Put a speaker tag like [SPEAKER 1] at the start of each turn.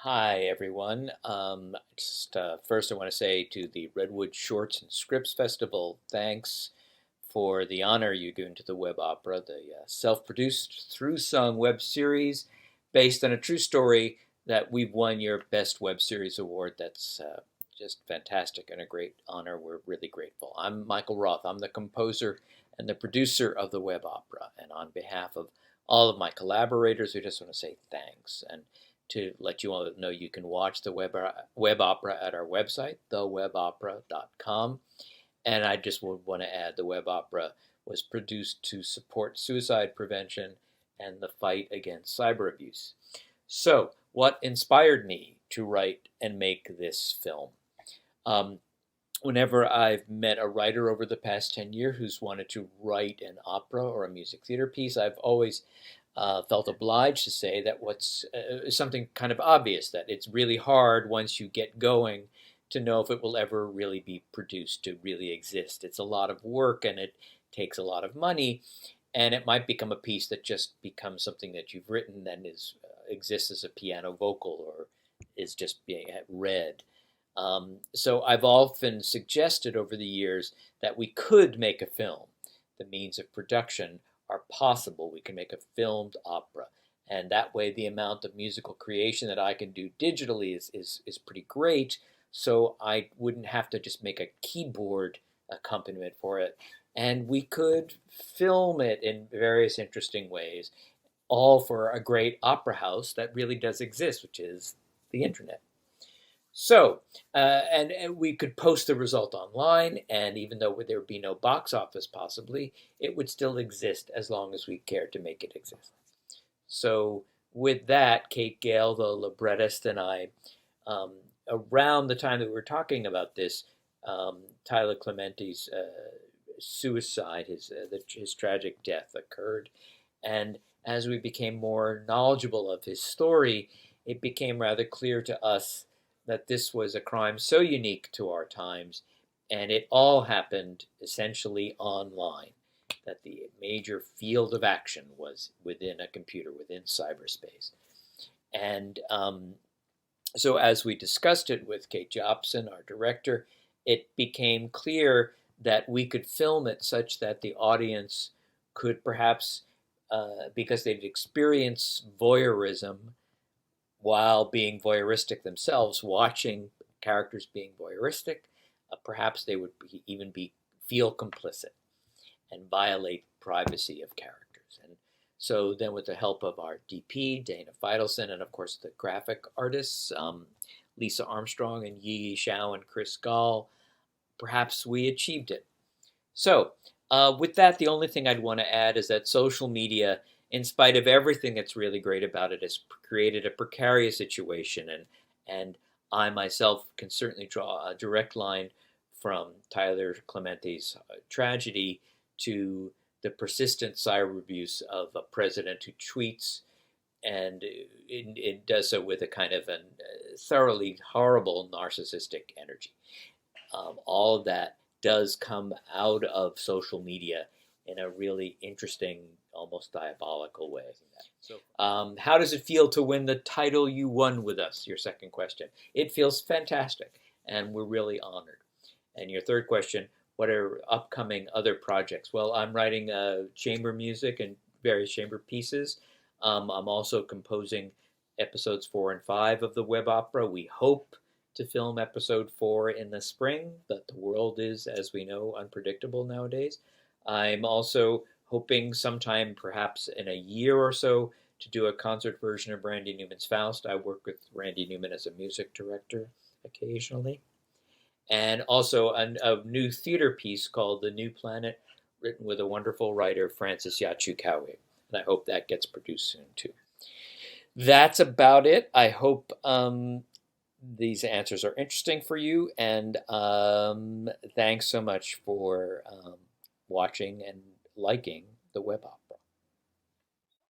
[SPEAKER 1] Hi, everyone. First, I want to say to the Redwood Shorts and Scripts Festival, thanks for the honor you're doing to the web opera, the self-produced through-sung web series based on a true story that we've won your Best Web Series Award. That's just fantastic and a great honor. We're really grateful. I'm Michael Roth. I'm the composer and the producer of the web opera. And on behalf of all of my collaborators, we just want to say thanks. And to let you all know, you can watch the web opera at our website, thewebopera.com. And I just would want to add the web opera was produced to support suicide prevention and the fight against cyber abuse. So, what inspired me to write and make this film? Um, Whenever I've met a writer over the past 10 years who's wanted to write an opera or a music theater piece, I've always felt obliged to say that what's something kind of obvious, that it's really hard once you get going to know if it will ever really be produced, to really exist. It's a lot of work and it takes a lot of money, and it might become a piece that just becomes something that you've written and exists as a piano vocal or is just being read. So I've often suggested over the years that we could make a film. The means of production are possible. We can make a filmed opera. And that way, the amount of musical creation that I can do digitally is pretty great. So I wouldn't have to just make a keyboard accompaniment for it. And we could film it in various interesting ways, all for a great opera house that really does exist, which is the internet. So, and we could post the result online, and even though there would be no box office possibly, it would still exist as long as we cared to make it exist. So, with that, Kate Gale, the librettist, and I, um, around the time that we were talking about this, Tyler Clementi's suicide, his tragic death occurred, and as we became more knowledgeable of his story, it became rather clear to us that this was a crime so unique to our times, and it all happened essentially online. That the major field of action was within a computer, within cyberspace. And so, as we discussed it with Kate Jopson, our director, it became clear that we could film it such that the audience could perhaps, because they'd experienced voyeurism while being voyeuristic themselves, watching characters being voyeuristic, perhaps they would even be feel complicit and violate privacy of characters. And so then, with the help of our DP, Dana Feidelson, and of course the graphic artists, Lisa Armstrong and Yi Shao and Chris Gall, perhaps we achieved it. So, with that, the only thing I'd want to add is that social media, in spite of everything that's really great about it, has created a precarious situation. And I myself can certainly draw a direct line from Tyler Clementi's tragedy to the persistent cyber abuse of a president who tweets, and it does so with a kind of a thoroughly horrible narcissistic energy. All of that does come out of social media in a really interesting, almost diabolical way. So, how does it feel to win the title you won with us? Your second question. It feels fantastic, and we're really honored. And your third question, what are upcoming other projects? Well, I'm writing chamber music and various chamber pieces. I'm also composing episodes 4 and 5 of the web opera. We hope to film episode 4 in the spring, but the world is, as we know, unpredictable nowadays. I'm also hoping sometime, perhaps in a year or so, to do a concert version of Randy Newman's Faust. I work with Randy Newman as a music director occasionally. And also a new theater piece called The New Planet, written with a wonderful writer, Francis Yachukawi. And I hope that gets produced soon, too. That's about it. I hope these answers are interesting for you, and thanks so much for watching and liking the web opera.